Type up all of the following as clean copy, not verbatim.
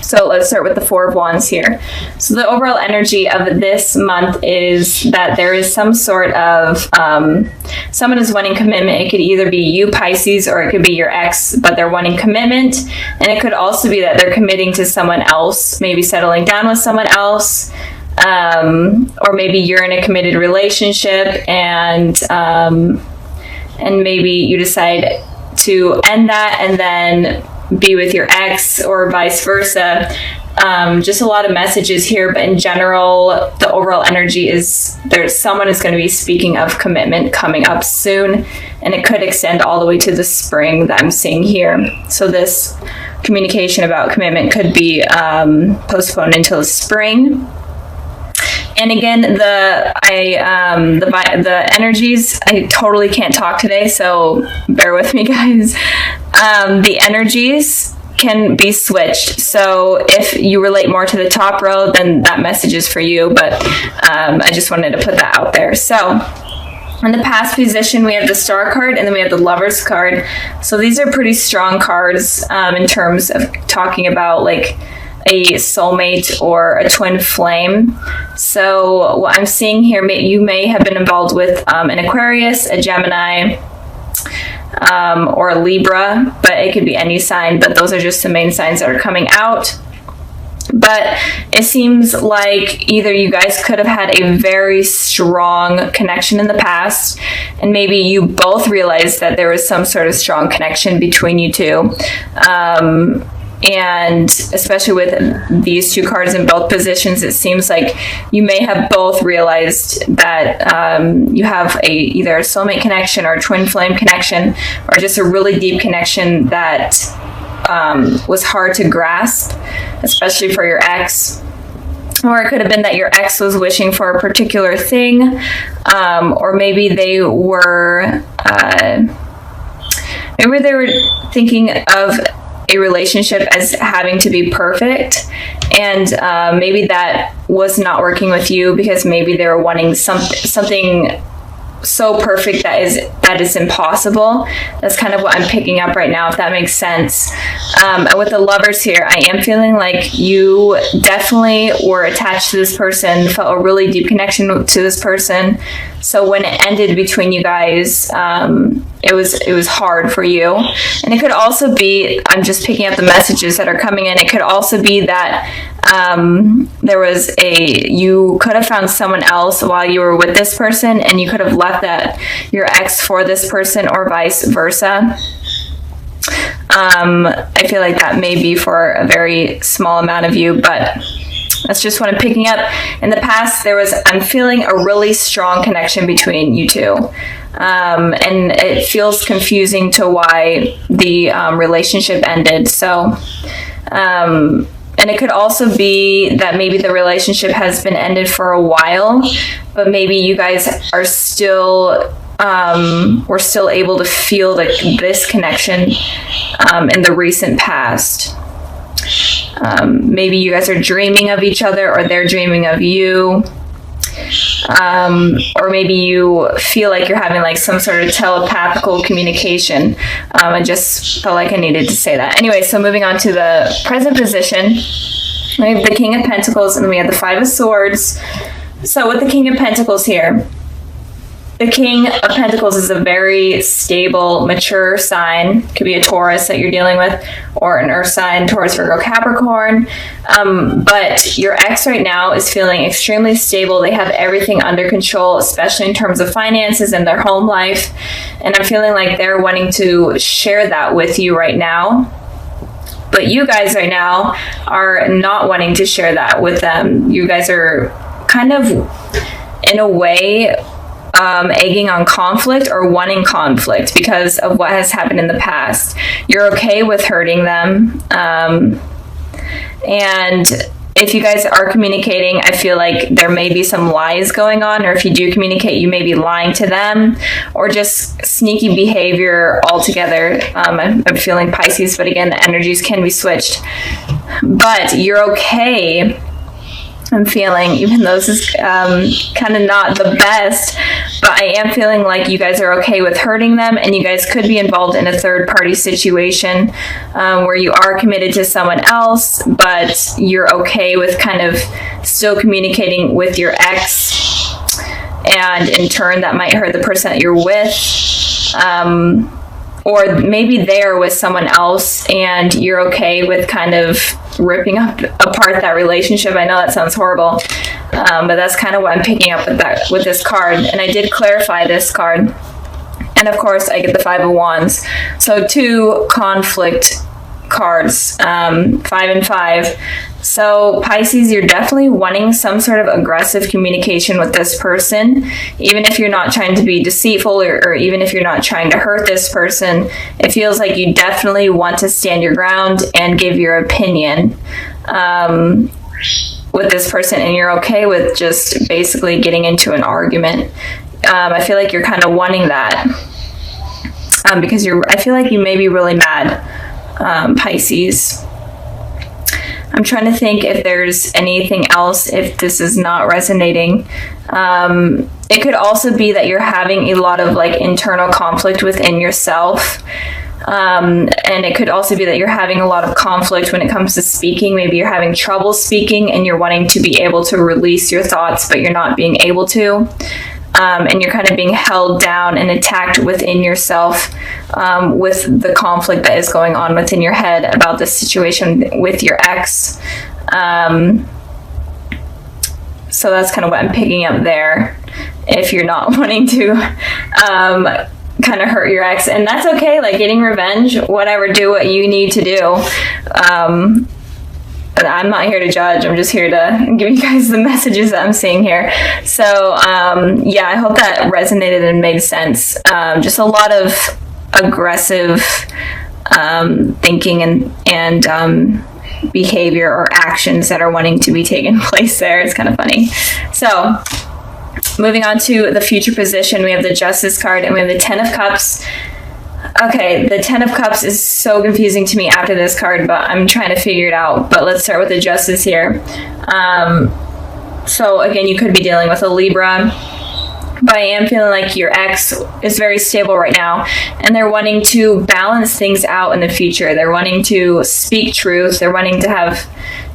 So let's start with the Four of Wands here. So the overall energy of this month is that there is some sort of, someone is wanting commitment. It could either be you, Pisces, or it could be your ex, but they're wanting commitment. And it could also be that they're committing to someone else, maybe settling down with someone else. Or maybe you're in a committed relationship and maybe you decide to end that and then be with your ex or vice versa. Just a lot of messages here, but in general, the overall energy is someone is going to be speaking of commitment coming up soon, and it could extend all the way to the spring that I'm seeing here. So this communication about commitment could be postponed until spring. And again, the energies, I totally can't talk today, so bear with me, guys. The energies can be switched. So if you relate more to the top row, then that message is for you. But I just wanted to put that out there. So in the past position, we have the Star card and then we have the Lovers card. So these are pretty strong cards in terms of talking about like a soulmate or a twin flame. So what I'm seeing here, you may have been involved with an Aquarius, a Gemini, or a Libra, but it could be any sign, but those are just the main signs that are coming out. But it seems like either you guys could have had a very strong connection in the past, and maybe you both realized that there was some sort of strong connection between you two. And especially with these two cards in both positions, it seems like you may have both realized that you have either a soulmate connection or a twin flame connection, or just a really deep connection that was hard to grasp, especially for your ex. Or it could have been that your ex was wishing for a particular thing, or maybe they were thinking of a relationship as having to be perfect, and maybe that was not working with you because maybe they were wanting something so perfect that is impossible. That's kind of what I'm picking up right now, if that makes sense. And with the Lovers here, I am feeling like you definitely were attached to this person, felt a really deep connection to this person. So when it ended between you guys, it was hard for you. And it could also be, I'm just picking up the messages that are coming in, it could also be that you could have found someone else while you were with this person, and you could have left your ex for this person, or vice versa. I feel like that may be for a very small amount of you, but that's just what I'm picking up. In the past, I'm feeling a really strong connection between you two. And it feels confusing to why the relationship ended. So, and it could also be that maybe the relationship has been ended for a while, but maybe you guys are still were still able to feel this connection in the recent past. Maybe you guys are dreaming of each other, or they're dreaming of you. Or maybe you feel like you're having like some sort of telepathical communication. I just felt like I needed to say that. Anyway, so moving on to the present position, we have the King of Pentacles, and then we have the Five of Swords. So with the King of Pentacles here, the King of Pentacles is a very stable, mature sign. Could be a Taurus that you're dealing with, or an Earth sign, Taurus, Virgo, Capricorn. But your ex right now is feeling extremely stable. They have everything under control, especially in terms of finances and their home life. And I'm feeling like they're wanting to share that with you right now. But you guys right now are not wanting to share that with them. You guys are kind of, in a way, egging on conflict or wanting conflict because of what has happened in the past. You're okay with hurting them. And if you guys are communicating, I feel like there may be some lies going on, or if you do communicate, you may be lying to them, or just sneaky behavior altogether. I'm feeling Pisces, but again, the energies can be switched. But you're okay I'm feeling, even though this is kind of not the best, but I am feeling like you guys are okay with hurting them, and you guys could be involved in a third-party situation where you are committed to someone else, but you're okay with kind of still communicating with your ex, and in turn that might hurt the person that you're with. Or maybe they're with someone else and you're okay with kind of ripping apart that relationship. I know that sounds horrible, but that's kind of what I'm picking up with this card. And I did clarify this card. And of course, I get the Five of Wands. So 2 conflict cards, 5 and 5. So Pisces, you're definitely wanting some sort of aggressive communication with this person, even if you're not trying to be deceitful, or even if you're not trying to hurt this person. It feels like you definitely want to stand your ground and give your opinion with this person, and you're okay with just basically getting into an argument. I feel like you're kind of wanting that because I feel like you may be really mad, Pisces. I'm trying to think if there's anything else, if this is not resonating. It could also be that you're having a lot of like internal conflict within yourself. And it could also be that you're having a lot of conflict when it comes to speaking. Maybe you're having trouble speaking and you're wanting to be able to release your thoughts, but you're not being able to. And you're kind of being held down and attacked within yourself with the conflict that is going on within your head about this situation with your ex. So that's kind of what I'm picking up there. If you're not wanting to kind of hurt your ex, and that's okay, like getting revenge, whatever, do what you need to do. I'm not here to judge. I'm just here to give you guys the messages that I'm seeing here. So, yeah, I hope that resonated and made sense. Just a lot of aggressive thinking and behavior or actions that are wanting to be taken place there. It's kind of funny. So, moving on to the future position, we have the Justice card and we have the Ten of Cups. Okay, the Ten of Cups is so confusing to me after this card, but I'm trying to figure it out. But let's start with the Justice here. So again, you could be dealing with a Libra, but I am feeling like your ex is very stable right now, and they're wanting to balance things out in the future. They're wanting to speak truth. They're wanting to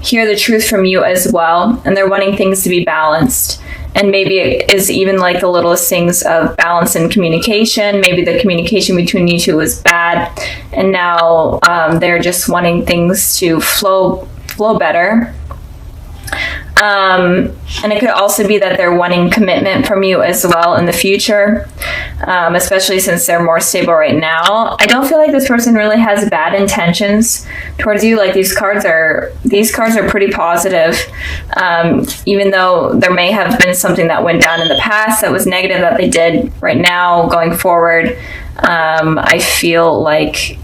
hear the truth from you as well, and they're wanting things to be balanced. And maybe it is even like the littlest things of balance and communication. Maybe the communication between you two was bad, and now they're just wanting things to flow better. And it could also be that they're wanting commitment from you as well in the future, especially since they're more stable right now. I don't feel like this person really has bad intentions towards you. Like these cards are pretty positive, even though there may have been something that went down in the past that was negative that they did. Right now, going forward, I feel like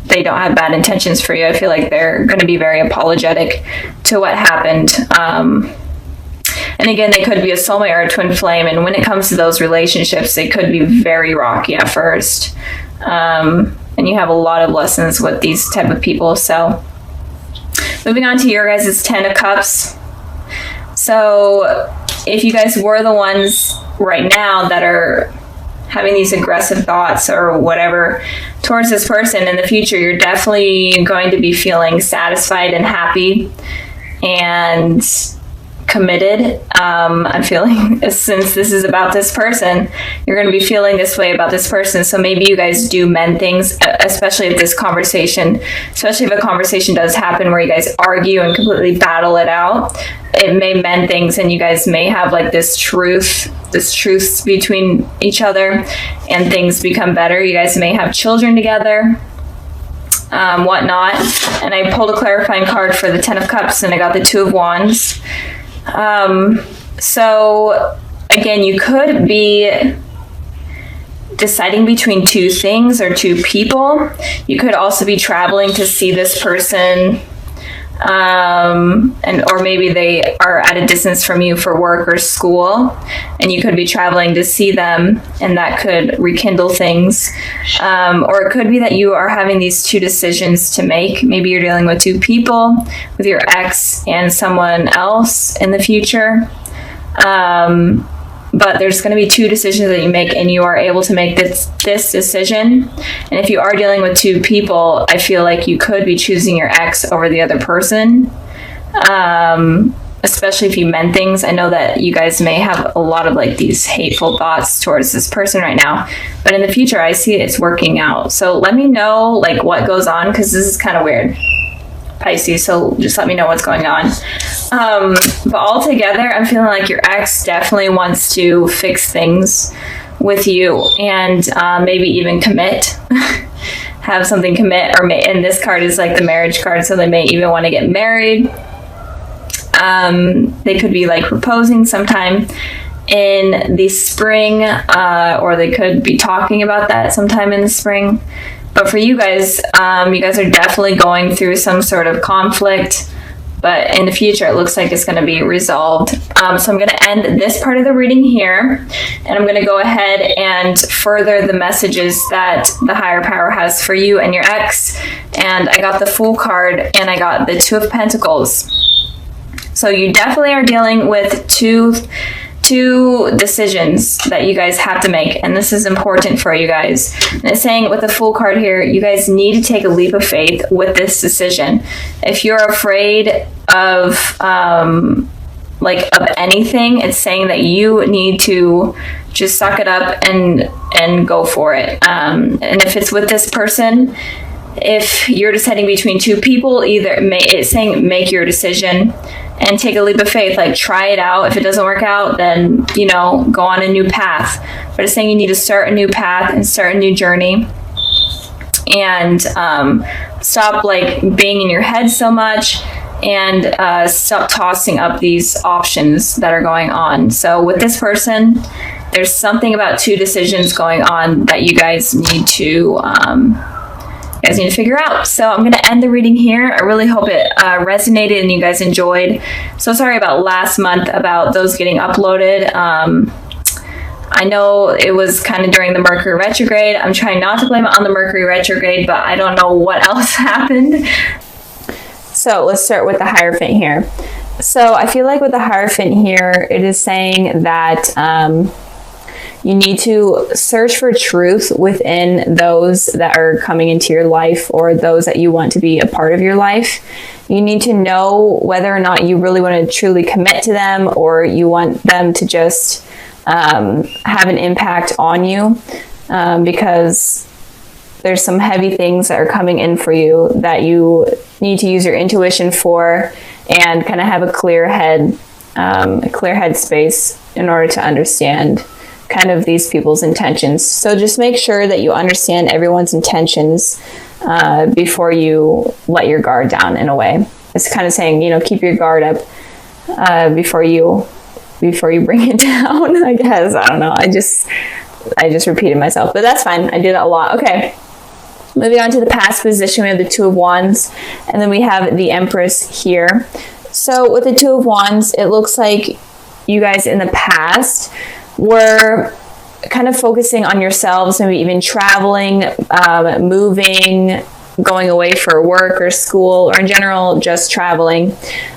they don't have bad intentions for you. I feel like they're going to be very apologetic to what happened. And again, they could be a soulmate or a twin flame. And when it comes to those relationships, they could be very rocky at first. And you have a lot of lessons with these type of people. So moving on to your guys' Ten of Cups. So if you guys were the ones right now that are having these aggressive thoughts or whatever towards this person, in the future, you're definitely going to be feeling satisfied and happy and committed. I'm feeling, since this is about this person, you're going to be feeling this way about this person. So maybe you guys do mend things, especially if a conversation does happen where you guys argue and completely battle it out. It may mend things, and you guys may have like this truth between each other, and things become better. You guys may have children together, whatnot. And I pulled a clarifying card for the Ten of Cups, and I got the Two of Wands. So again, you could be deciding between two things or two people. You could also be traveling to see this person. or maybe they are at a distance from you for work or school, and you could be traveling to see them, and that could rekindle things. Or it could be that you are having these two decisions to make. Maybe you're dealing with two people, with your ex and someone else in the future. But there's going to be two decisions that you make, and you are able to make this decision. And if you are dealing with two people, I feel like you could be choosing your ex over the other person, especially if you meant things. I know that you guys may have a lot of like these hateful thoughts towards this person right now, but in the future, I see it's working out. So let me know like what goes on, because this is kind of weird, Pisces, so just let me know what's going on. But altogether, I'm feeling like your ex definitely wants to fix things with you, and maybe even commit, have something commit, and this card is like the marriage card, so they may even want to get married. They could be like proposing sometime in the spring, or they could be talking about that sometime in the spring. But for you guys are definitely going through some sort of conflict, but in the future, it looks like it's going to be resolved. So I'm going to end this part of the reading here, and I'm going to go ahead and further the messages that the higher power has for you and your ex. And I got the Fool card, and I got the Two of Pentacles. So you definitely are dealing with two decisions that you guys have to make, and this is important for you guys. And it's saying with the Fool card here, you guys need to take a leap of faith with this decision. If you're afraid of anything, it's saying that you need to just suck it up and go for it. And if it's with this person, if you're deciding between two people, it's saying make your decision and take a leap of faith, like try it out. If it doesn't work out, then, go on a new path. But it's saying you need to start a new path and start a new journey, and stop like being in your head so much, and stop tossing up these options that are going on. So with this person, there's something about two decisions going on that you guys need to figure out. So I'm going to end the reading here. I really hope it resonated and you guys enjoyed. So sorry about last month about those getting uploaded. I know it was kind of during the Mercury retrograde. I'm trying not to blame it on the Mercury retrograde, but I don't know what else happened. So let's start with the Hierophant here. So I feel like with the Hierophant here, it is saying that you need to search for truth within those that are coming into your life, or those that you want to be a part of your life. You need to know whether or not you really want to truly commit to them, or you want them to just have an impact on you, because there's some heavy things that are coming in for you that you need to use your intuition for, and kind of have a clear head space in order to understand kind of these people's intentions. So just make sure that you understand everyone's intentions before you let your guard down, in a way. It's kind of saying, keep your guard up before you bring it down, I guess. I don't know. I just repeated myself, but that's fine. I did it a lot. Okay. Moving on to the past position, we have the Two of Wands, and then we have the Empress here. So with the Two of Wands, it looks like you guys in the past were kind of focusing on yourselves, maybe even traveling, moving, going away for work or school, or in general, just traveling.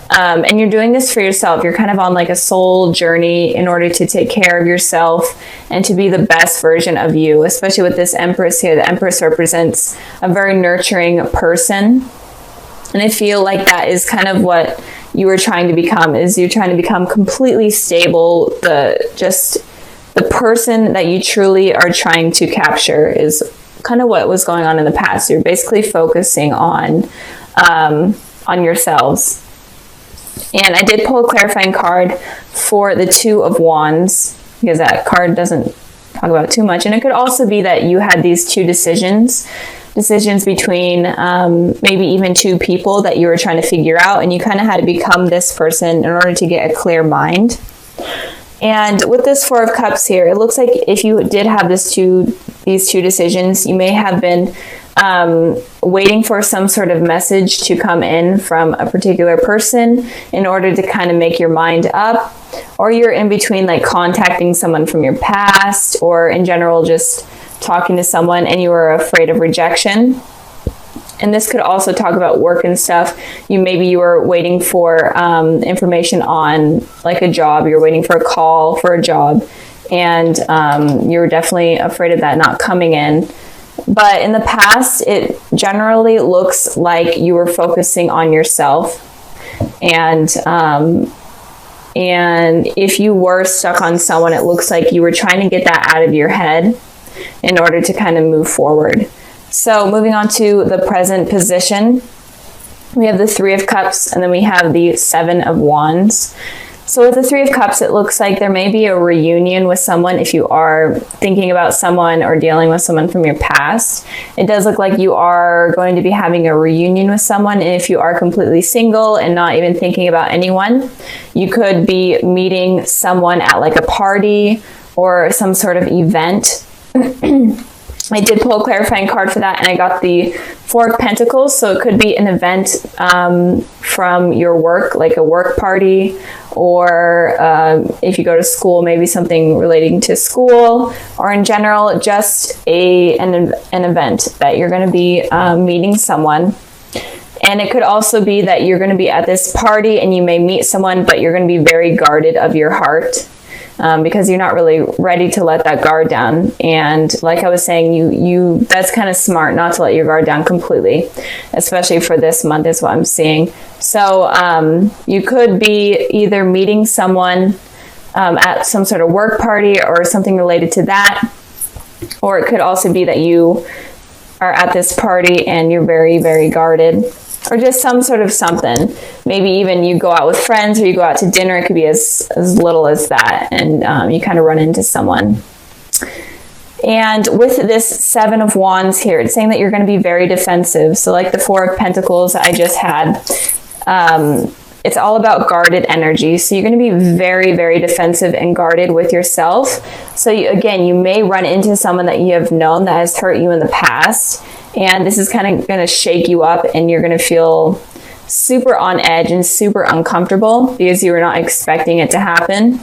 And you're doing this for yourself. You're kind of on like a soul journey in order to take care of yourself and to be the best version of you, especially with this Empress here. The Empress represents a very nurturing person. And I feel like that is kind of what you were trying to become, is you're trying to become completely stable. The person that you truly are trying to capture is kind of what was going on in the past. You're basically focusing on yourselves. And I did pull a clarifying card for the Two of Wands, because that card doesn't talk about too much. And it could also be that you had these two decisions between maybe even two people that you were trying to figure out, and you kind of had to become this person in order to get a clear mind. And with this Four of Cups here, it looks like if you did have these two decisions, you may have been waiting for some sort of message to come in from a particular person in order to kind of make your mind up, or you're in between like contacting someone from your past, or in general just talking to someone and you are afraid of rejection. And this could also talk about work and stuff. Maybe you were waiting for information on like a job. You're waiting for a call for a job, and you're definitely afraid of that not coming in. But in the past, it generally looks like you were focusing on yourself. And if you were stuck on someone, it looks like you were trying to get that out of your head in order to kind of move forward. So moving on to the present position, we have the Three of Cups, and then we have the Seven of Wands. So with the Three of Cups, it looks like there may be a reunion with someone if you are thinking about someone or dealing with someone from your past. It does look like you are going to be having a reunion with someone. And if you are completely single and not even thinking about anyone, you could be meeting someone at like a party or some sort of event. I did pull a clarifying card for that, and I got the Four of Pentacles. So it could be an event from your work, like a work party, or if you go to school, maybe something relating to school, or in general, just an event that you're going to be meeting someone. And it could also be that you're going to be at this party and you may meet someone, but you're going to be very guarded of your heart. Because you're not really ready to let that guard down. And like I was saying, you that's kind of smart not to let your guard down completely, especially for this month is what I'm seeing. So you could be either meeting someone at some sort of work party or something related to that, or it could also be that you are at this party and you're very, very guarded. Or just some sort of something. Maybe even you go out with friends or you go out to dinner. It could be as little as that. And you kind of run into someone. And with this Seven of Wands here, it's saying that you're going to be very defensive. So like the Four of Pentacles I just had, it's all about guarded energy. So you're going to be very, very defensive and guarded with yourself. So again, you may run into someone that you have known that has hurt you in the past. And this is kind of going to shake you up, and you're going to feel super on edge and super uncomfortable because you were not expecting it to happen.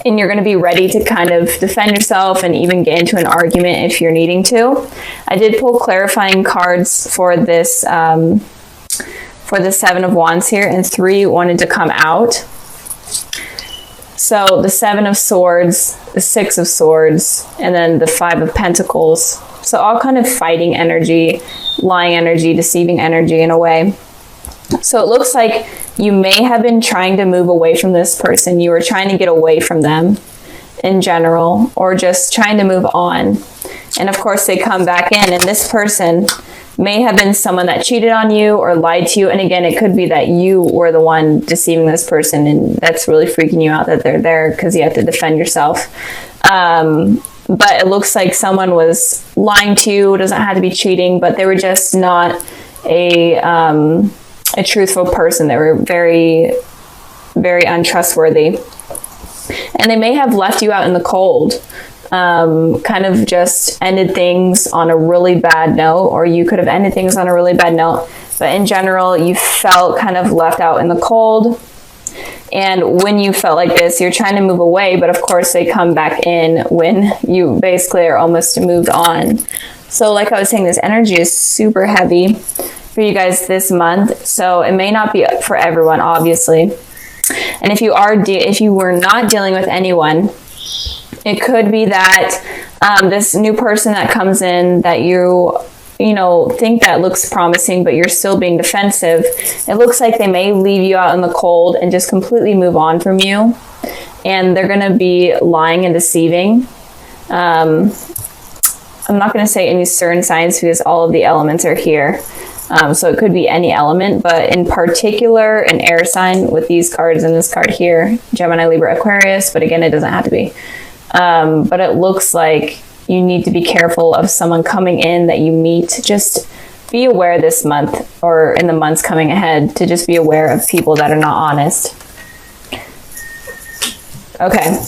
And you're going to be ready to kind of defend yourself and even get into an argument if you're needing to. I did pull clarifying cards for this, for the Seven of Wands here, and 3 wanted to come out. So the Seven of Swords, the Six of Swords, and then the Five of Pentacles. So all kind of fighting energy, lying energy, deceiving energy in a way. So it looks like you may have been trying to move away from this person. You were trying to get away from them in general, or just trying to move on. And of course they come back in, and this person may have been someone that cheated on you or lied to you. And again, it could be that you were the one deceiving this person, and that's really freaking you out that they're there because you have to defend yourself. But it looks like someone was lying to you. It doesn't have to be cheating, but they were just not a truthful person. They were very, very untrustworthy. And they may have left you out in the cold. Kind of just ended things on a really bad note, or you could have ended things on a really bad note. But in general, you felt kind of left out in the cold. And when you felt like this, you're trying to move away, but of course they come back in when you basically are almost moved on. So like I was saying, this energy is super heavy for you guys this month. So it may not be for everyone, obviously. And if you were not dealing with anyone, it could be that this new person that comes in that you think that looks promising, but you're still being defensive. It looks like they may leave you out in the cold and just completely move on from you. And they're going to be lying and deceiving. I'm not going to say any certain signs because all of the elements are here. So it could be any element, but in particular, an air sign with these cards and this card here, Gemini, Libra, Aquarius, but again, it doesn't have to be. But it looks like you need to be careful of someone coming in that you meet. Just be aware this month or in the months coming ahead to just be aware of people that are not honest. Okay.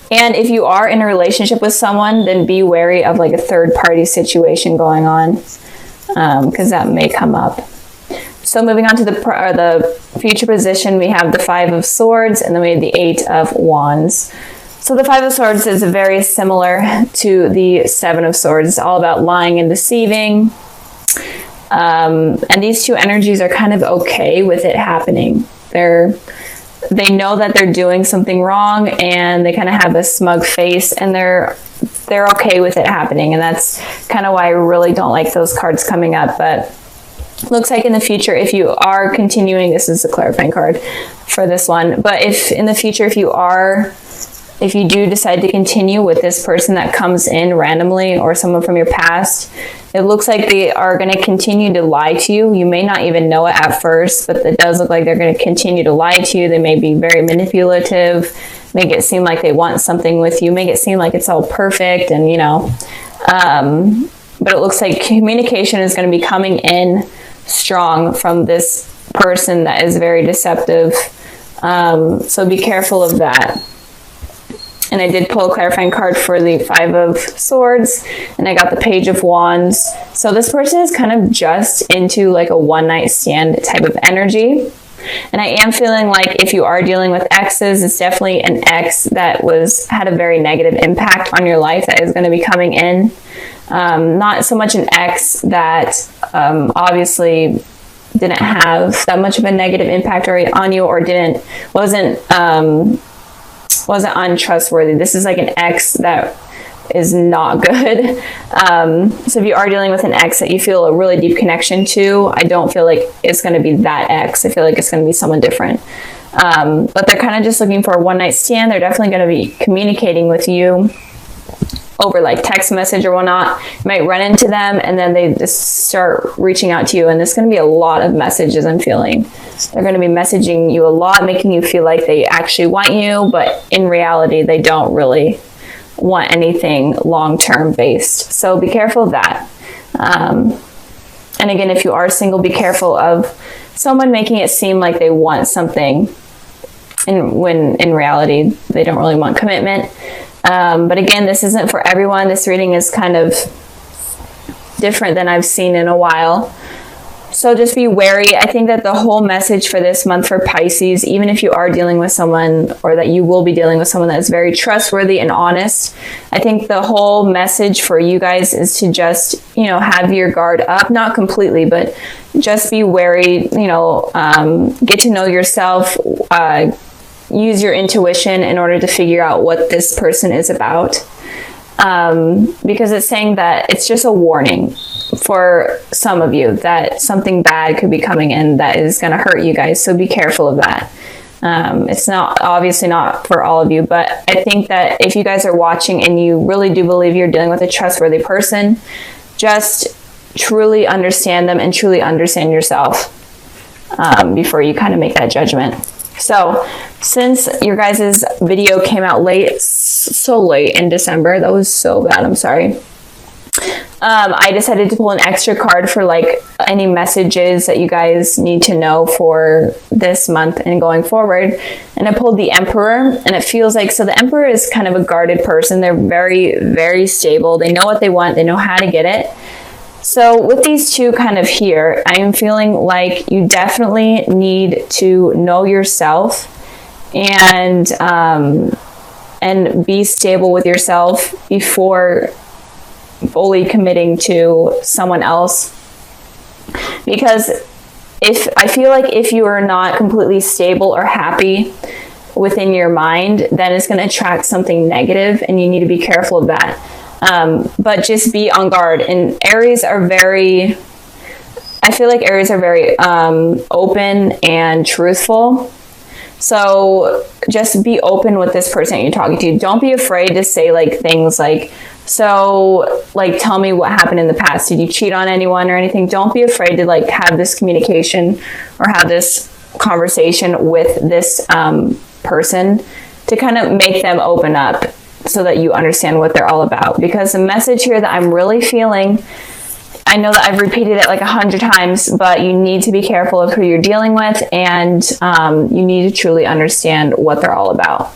And if you are in a relationship with someone, then be wary of like a third party situation going on, because that may come up. So moving on to the future position, we have the 5 of Swords, and then we have the 8 of Wands. So the 5 of Swords is very similar to the 7 of Swords. It's all about lying and deceiving. And these two energies are kind of okay with it happening. They know that they're doing something wrong, and they kind of have a smug face, and they're okay with it happening. And that's kind of why I really don't like those cards coming up. But looks like in the future, if you are continuing, this is a clarifying card for this one, but if in the future, if you do decide to continue with this person that comes in randomly or someone from your past, it looks like they are going to continue to lie to you. You may not even know it at first, but it does look like they're going to continue to lie to you. They may be very manipulative, make it seem like they want something with you, make it seem like it's all perfect, and but it looks like communication is going to be coming in strong from this person that is very deceptive. So be careful of that. And I did pull a clarifying card for the 5 of Swords, and I got the Page of Wands. So this person is kind of just into like a one-night stand type of energy. And I am feeling like if you are dealing with exes, it's definitely an ex that had a very negative impact on your life that is going to be coming in. Not so much an ex that obviously didn't have that much of a negative impact on you, or wasn't untrustworthy. This is like an ex that is not good. So if you are dealing with an ex that you feel a really deep connection to, I don't feel like it's going to be that ex. I feel like it's going to be someone different. But they're kind of just looking for a one-night stand. They're definitely going to be communicating with you over like text message or whatnot. You might run into them, and then they just start reaching out to you, and there's going to be a lot of messages. I'm feeling they're going to be messaging you a lot, making you feel like they actually want you, but in reality they don't really want anything long-term based. So be careful of that. And again, if you are single, be careful of someone making it seem like they want something, when in reality they don't really want commitment. But again, this isn't for everyone. This reading is kind of different than I've seen in a while. So just be wary. I think that the whole message for this month for Pisces, even if you are dealing with someone, or that you will be dealing with someone that is very trustworthy and honest, I think the whole message for you guys is to just, have your guard up, not completely, but just be wary, get to know yourself, use your intuition in order to figure out what this person is about. Because it's saying that it's just a warning for some of you that something bad could be coming in that is going to hurt you guys. So be careful of that. It's obviously not for all of you, but I think that if you guys are watching and you really do believe you're dealing with a trustworthy person, just truly understand them and truly understand yourself before you kind of make that judgment. So since your guys' video came out so late in December, that was so bad, I'm sorry. I decided to pull an extra card for like any messages that you guys need to know for this month and going forward. And I pulled the Emperor, and it feels like, so the Emperor is kind of a guarded person. They're very, very stable. They know what they want. They know how to get it. So with these two kind of here, I am feeling like you definitely need to know yourself and be stable with yourself before fully committing to someone else. Because I feel like if you are not completely stable or happy within your mind, then it's going to attract something negative, and you need to be careful of that. But just be on guard. And I feel like Aries are very open and truthful. So just be open with this person you're talking to. Don't be afraid to say like things like, so like, tell me what happened in the past. Did you cheat on anyone or anything? Don't be afraid to like have this communication or have this conversation with this person to kind of make them open up so that you understand what they're all about. Because the message here that I'm really feeling, I know that I've repeated it like 100 times, but you need to be careful of who you're dealing with, and you need to truly understand what they're all about.